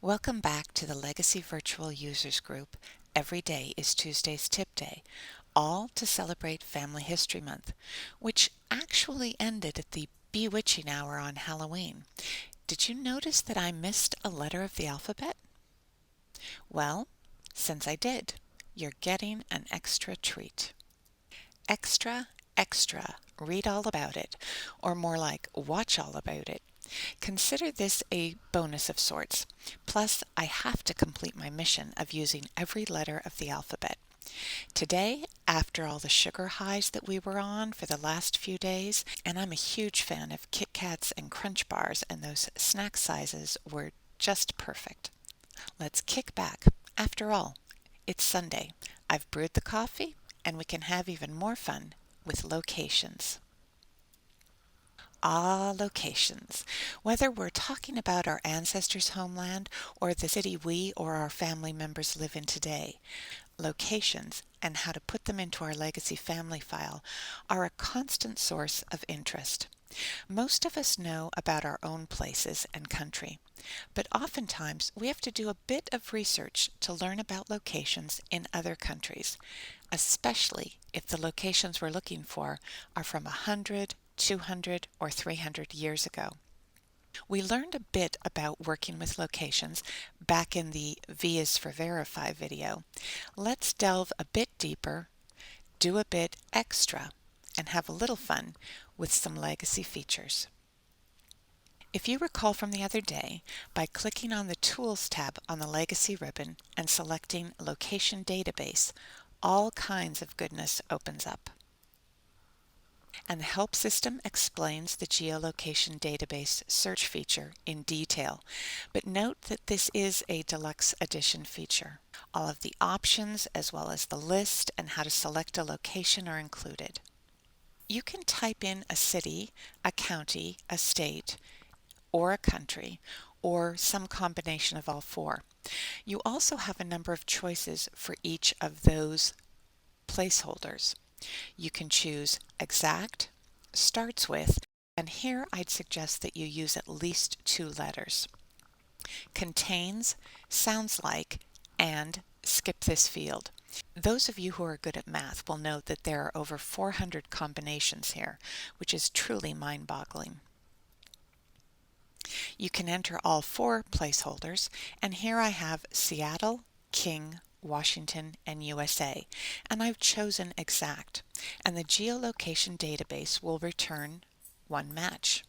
Welcome back to the Legacy Virtual Users Group. Every day is Tuesday's Tip Day, all to celebrate Family History Month, which actually ended at the bewitching hour on Halloween. Did you notice that I missed a letter of the alphabet? Well, since I did, you're getting an extra treat. Extra, extra, read all about it, or more like watch all about it. Consider this a bonus of sorts. Plus, I have to complete my mission of using every letter of the alphabet. Today, after all the sugar highs that we were on for the last few days, and I'm a huge fan of Kit Kats and Crunch Bars, and those snack sizes were just perfect. Let's kick back. After all, it's Sunday. I've brewed the coffee, and we can have even more fun with locations. Locations. Whether we're talking about our ancestors' homeland or the city we or our family members live in today, locations and how to put them into our legacy family file are a constant source of interest. Most of us know about our own places and country, but oftentimes we have to do a bit of research to learn about locations in other countries, especially if the locations we're looking for are from 100, 200, or 300 years ago. We learned a bit about working with locations back in the V is for Verify video. Let's delve a bit deeper, do a bit extra, and have a little fun with some legacy features. If you recall from the other day, by clicking on the Tools tab on the Legacy ribbon and selecting Location Database, all kinds of goodness opens up. And the help system explains the Geolocation Database search feature in detail, but note that this is a deluxe edition feature. All of the options as well as the list and how to select a location are included. You can type in a city, a county, a state, or a country, or some combination of all four. You also have a number of choices for each of those placeholders. You can choose exact, starts with, and here I'd suggest that you use at least 2 letters. Contains, sounds like, and skip this field. Those of you who are good at math will note that there are over 400 combinations here, which is truly mind-boggling. You can enter all 4 placeholders, and here I have Seattle, King, Washington, and USA, and I've chosen exact, and the Geolocation Database will return 1 match.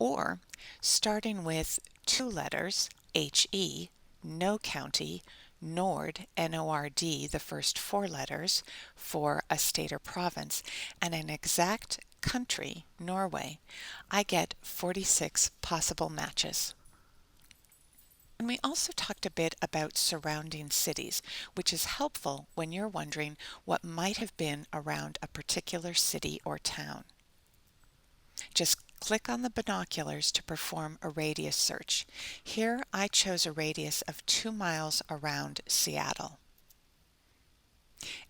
Or, starting with 2 letters, HE, no county, Nord, N-O-R-D, the first 4 letters, for a state or province, and an exact country, Norway, I get 46 possible matches. And we also talked a bit about surrounding cities, which is helpful when you're wondering what might have been around a particular city or town. Just click on the binoculars to perform a radius search. Here I chose a radius of 2 miles around Seattle.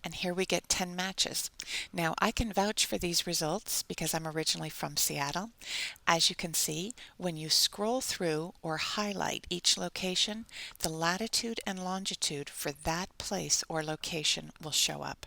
And here we get 10 matches. Now I can vouch for these results because I'm originally from Seattle. As you can see, when you scroll through or highlight each location, the latitude and longitude for that place or location will show up.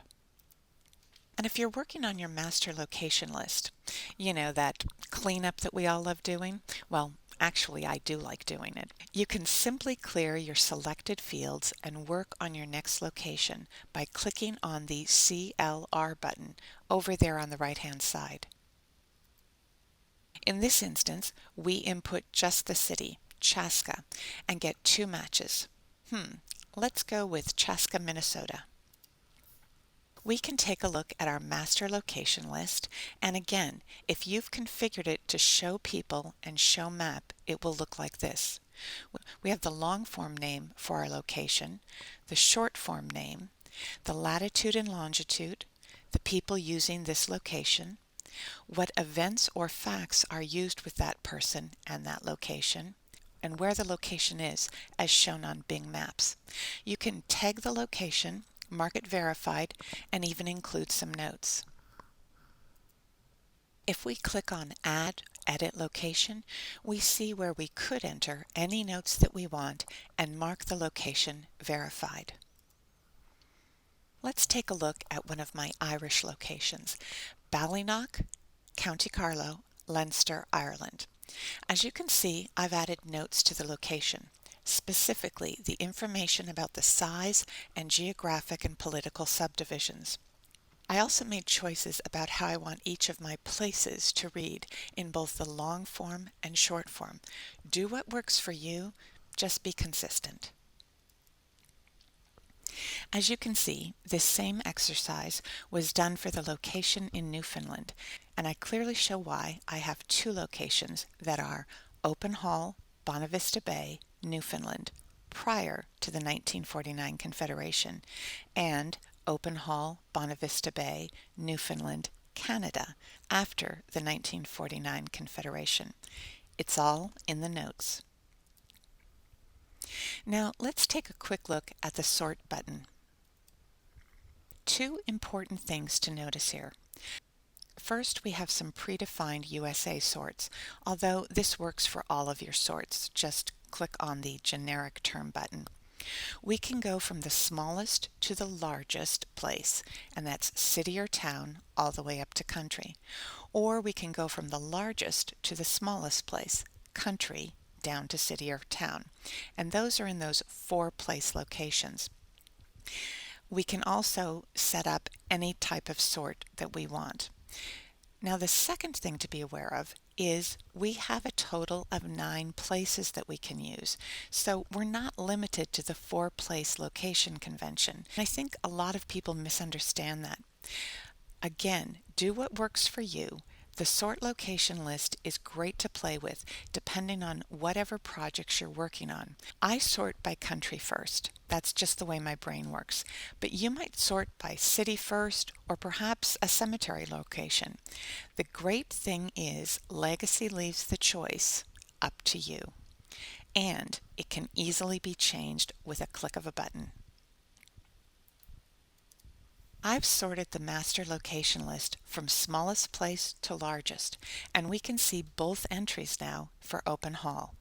And if you're working on your master location list, you know, that cleanup that we all love doing, well, actually I do like doing it. You can simply clear your selected fields and work on your next location by clicking on the CLR button over there on the right-hand side. In this instance, we input just the city, Chaska, and get 2 matches. Let's go with Chaska, Minnesota. We can take a look at our master location list, and again, if you've configured it to show people and show map, it will look like this. We have the long form name for our location, the short form name, the latitude and longitude, the people using this location, what events or facts are used with that person and that location, and where the location is, as shown on Bing Maps. You can tag the location, mark it verified, and even include some notes. If we click on Add Edit Location, we see where we could enter any notes that we want and mark the location verified. Let's take a look at one of my Irish locations, Ballynock, County Carlow, Leinster, Ireland. As you can see, I've added notes to the location, specifically the information about the size and geographic and political subdivisions. I also made choices about how I want each of my places to read in both the long form and short form. Do what works for you, just be consistent. As you can see, this same exercise was done for the location in Newfoundland, and I clearly show why I have two locations that are Open Hall, Bonavista Bay, Newfoundland, prior to the 1949 Confederation, and Open Hall, Bonavista Bay, Newfoundland, Canada, after the 1949 Confederation. It's all in the notes. Now let's take a quick look at the Sort button. Two important things to notice here. First, we have some predefined USA sorts, although this works for all of your sorts. Just click on the Generic Term button. We can go from the smallest to the largest place, and that's city or town all the way up to country. Or we can go from the largest to the smallest place, country, down to city or town. And those are in those 4 place locations. We can also set up any type of sort that we want. Now the second thing to be aware of is we have a total of 9 places that we can use. So we're not limited to the 4 place location convention. And I think a lot of people misunderstand that. Again, do what works for you. The sort location list is great to play with depending on whatever projects you're working on. I sort by country first. That's just the way my brain works. But you might sort by city first or perhaps a cemetery location. The great thing is Legacy leaves the choice up to you. And it can easily be changed with a click of a button. I've sorted the master location list from smallest place to largest, and we can see both entries now for Open Hall.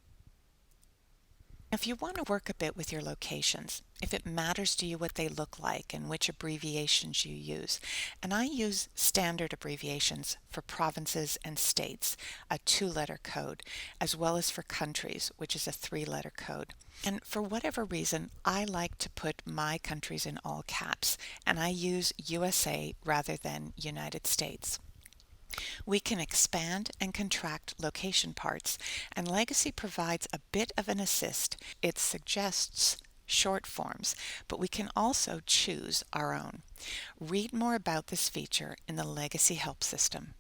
If you want to work a bit with your locations, if it matters to you what they look like and which abbreviations you use, and I use standard abbreviations for provinces and states, a 2-letter code, as well as for countries, which is a 3-letter code. And for whatever reason, I like to put my countries in all caps, and I use USA rather than United States. We can expand and contract location parts, and Legacy provides a bit of an assist. It suggests short forms, but we can also choose our own. Read more about this feature in the Legacy Help System.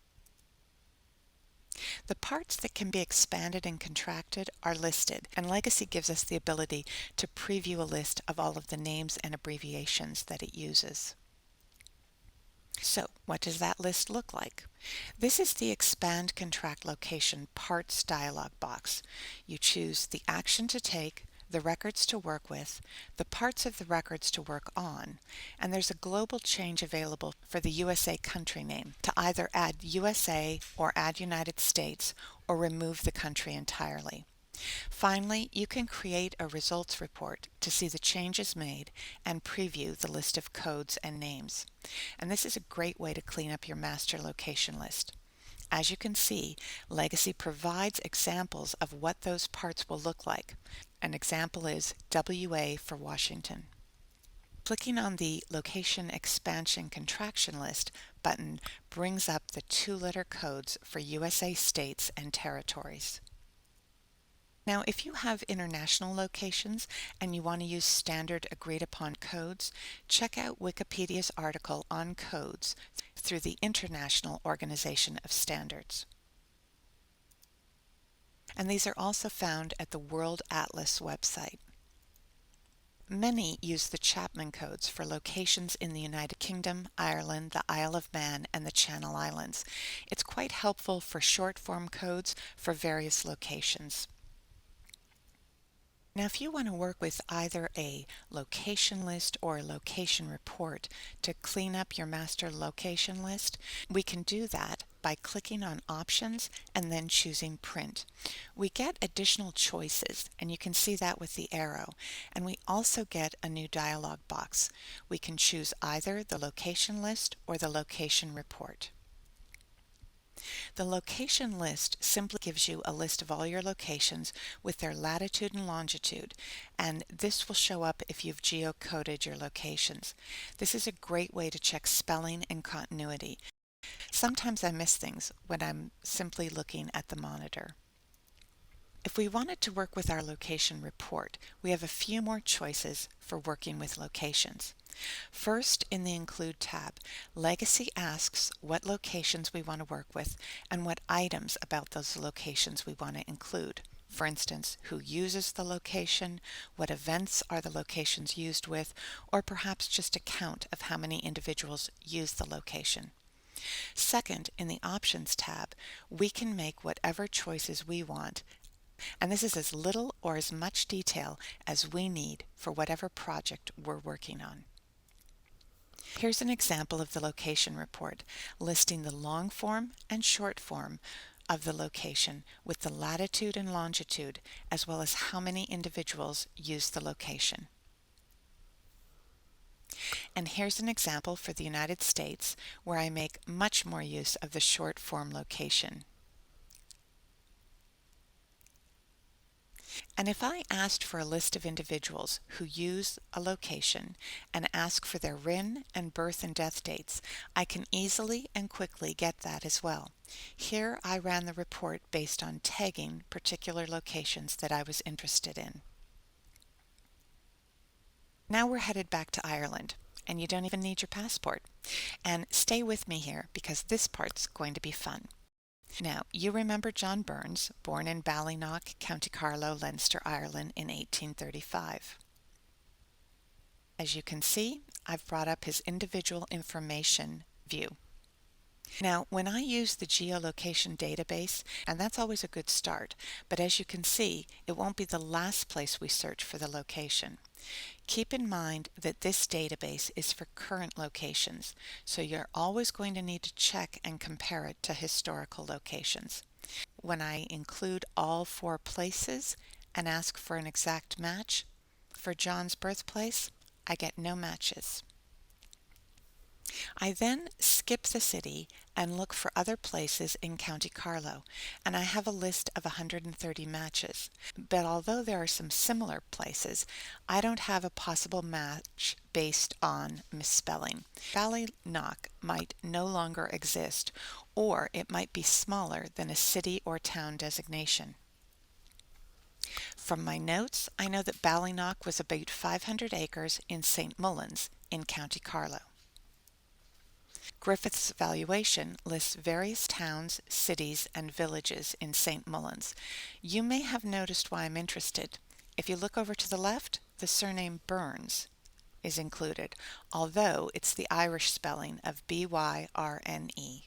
The parts that can be expanded and contracted are listed, and Legacy gives us the ability to preview a list of all of the names and abbreviations that it uses. So, what does that list look like? This is the Expand Contract Location Parts dialog box. You choose the action to take, the records to work with, the parts of the records to work on, and there's a global change available for the USA country name to either add USA or add United States or remove the country entirely. Finally, you can create a results report to see the changes made and preview the list of codes and names. And this is a great way to clean up your master location list. As you can see, Legacy provides examples of what those parts will look like. An example is WA for Washington. Clicking on the Location Expansion Contraction List button brings up the 2-letter codes for USA states and territories. Now, if you have international locations and you want to use standard agreed upon codes, check out Wikipedia's article on codes through the International Organization of Standards. And these are also found at the World Atlas website. Many use the Chapman codes for locations in the United Kingdom, Ireland, the Isle of Man, and the Channel Islands. It's quite helpful for short-form codes for various locations. Now, if you want to work with either a location list or a location report to clean up your master location list, we can do that by clicking on Options and then choosing Print. We get additional choices, and you can see that with the arrow, and we also get a new dialog box. We can choose either the location list or the location report. The location list simply gives you a list of all your locations with their latitude and longitude, and this will show up if you've geocoded your locations. This is a great way to check spelling and continuity. Sometimes I miss things when I'm simply looking at the monitor. If we wanted to work with our location report, we have a few more choices for working with locations. First, in the Include tab, Legacy asks what locations we want to work with and what items about those locations we want to include. For instance, who uses the location, what events are the locations used with, or perhaps just a count of how many individuals use the location. Second, in the Options tab, we can make whatever choices we want, and this is as little or as much detail as we need for whatever project we're working on. Here's an example of the location report, listing the long form and short form of the location with the latitude and longitude, as well as how many individuals use the location. And here's an example for the United States where I make much more use of the short form location. And if I asked for a list of individuals who use a location and ask for their RIN and birth and death dates, I can easily and quickly get that as well. Here I ran the report based on tagging particular locations that I was interested in. Now we're headed back to Ireland, and you don't even need your passport. And stay with me here because this part's going to be fun. Now, you remember John Burns, born in Ballynock, County Carlow, Leinster, Ireland in 1835. As you can see, I've brought up his individual information view. Now, when I use the Geolocation Database, and that's always a good start, but as you can see, it won't be the last place we search for the location. Keep in mind that this database is for current locations, so you're always going to need to check and compare it to historical locations. When I include all 4 places and ask for an exact match, for John's birthplace, I get no matches. I then skip the city and look for other places in County Carlow, and I have a list of 130 matches. But although there are some similar places, I don't have a possible match based on misspelling. Ballynock might no longer exist, or it might be smaller than a city or town designation. From my notes, I know that Ballynock was about 500 acres in St. Mullins in County Carlow. Griffith's valuation lists various towns, cities, and villages in St. Mullins. You may have noticed why I'm interested. If you look over to the left, the surname Burns is included, although it's the Irish spelling of B-Y-R-N-E.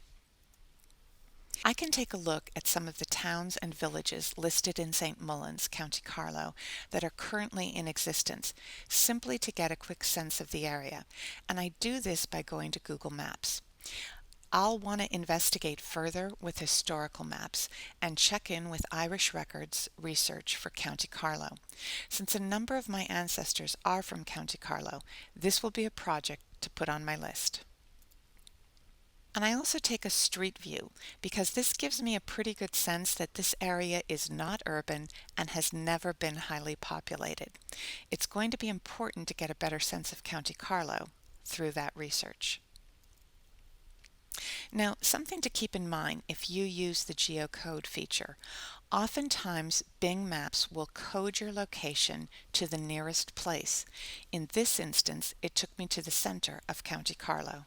I can take a look at some of the towns and villages listed in St. Mullins, County Carlow, that are currently in existence, simply to get a quick sense of the area, and I do this by going to Google Maps. I'll want to investigate further with historical maps and check in with Irish records research for County Carlow. Since a number of my ancestors are from County Carlow, this will be a project to put on my list. And I also take a street view because this gives me a pretty good sense that this area is not urban and has never been highly populated. It's going to be important to get a better sense of County Carlow through that research. Now, something to keep in mind if you use the geocode feature. Oftentimes, Bing Maps will code your location to the nearest place. In this instance, it took me to the center of County Carlow.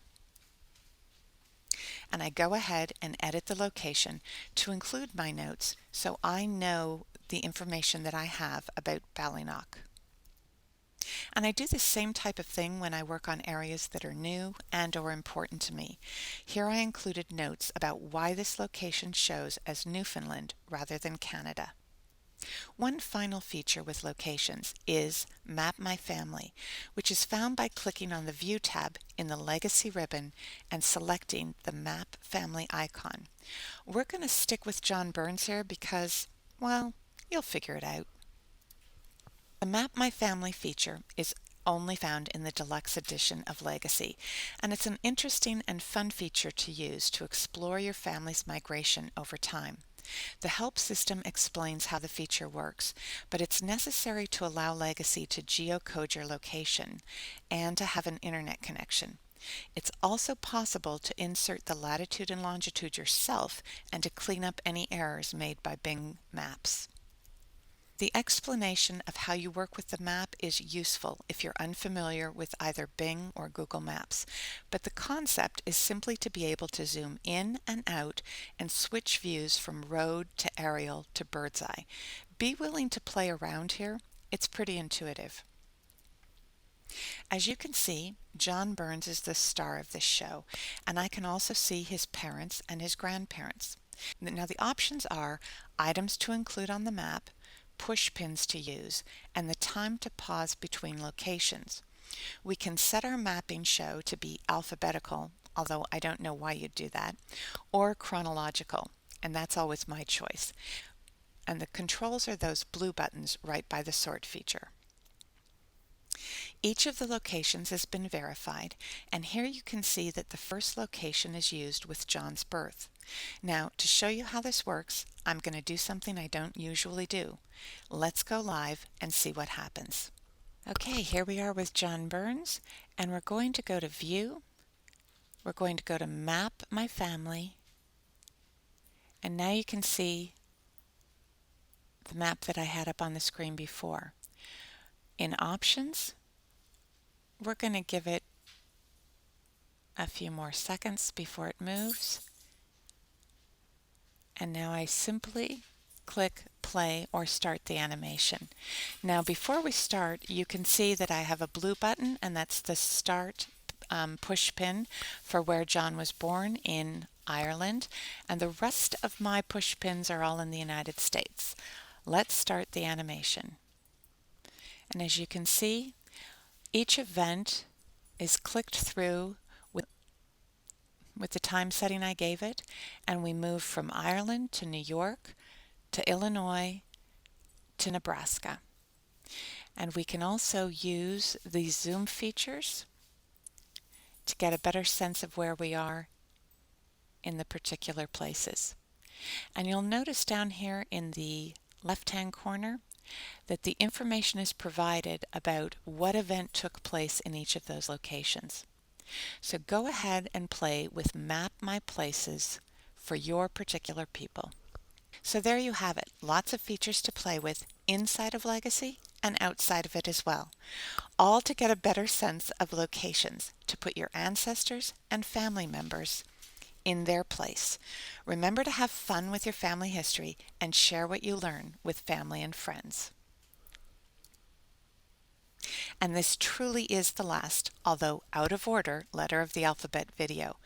And I go ahead and edit the location to include my notes so I know the information that I have about Ballynock. And I do the same type of thing when I work on areas that are new and or important to me. Here I included notes about why this location shows as Newfoundland rather than Canada. One final feature with locations is Map My Family, which is found by clicking on the View tab in the Legacy ribbon and selecting the Map Family icon. We're going to stick with John Burns here because, well, you'll figure it out. The Map My Family feature is only found in the deluxe edition of Legacy, and it's an interesting and fun feature to use to explore your family's migration over time. The help system explains how the feature works, but it's necessary to allow Legacy to geocode your location and to have an internet connection. It's also possible to insert the latitude and longitude yourself and to clean up any errors made by Bing Maps. The explanation of how you work with the map is useful if you're unfamiliar with either Bing or Google Maps, but the concept is simply to be able to zoom in and out and switch views from road to aerial to bird's eye. Be willing to play around here. It's pretty intuitive. As you can see, John Burns is the star of this show, and I can also see his parents and his grandparents. Now the options are items to include on the map, push pins to use, and the time to pause between locations. We can set our mapping show to be alphabetical, although I don't know why you'd do that, or chronological, and that's always my choice. And the controls are those blue buttons right by the sort feature. Each of the locations has been verified, and here you can see that the first location is used with John's birth. Now, to show you how this works, I'm going to do something I don't usually do. Let's go live and see what happens. Okay, here we are with John Burns, and we're going to go to View. We're going to go to Map My Family, and now you can see the map that I had up on the screen before. In Options, we're going to give it a few more seconds before it moves. And now I simply click play or start the animation. Now before we start, you can see that I have a blue button, and that's the start push pin for where John was born in Ireland, and the rest of my push pins are all in the United States. Let's start the animation. And as you can see, each event is clicked through with the time setting I gave it, and we move from Ireland to New York to Illinois to Nebraska. And we can also use these zoom features to get a better sense of where we are in the particular places. And you'll notice down here in the left-hand corner that the information is provided about what event took place in each of those locations. So go ahead and play with Map My Places for your particular people. So there you have it, lots of features to play with inside of Legacy and outside of it as well, all to get a better sense of locations to put your ancestors and family members in their place. Remember to have fun with your family history and share what you learn with family and friends. And this truly is the last, although out of order, letter of the alphabet video,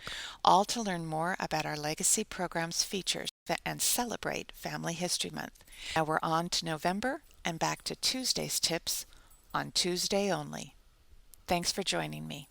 all to learn more about our Legacy program's features and celebrate Family History Month. Now we're on to November and back to Tuesday's tips on Tuesday only. Thanks for joining me.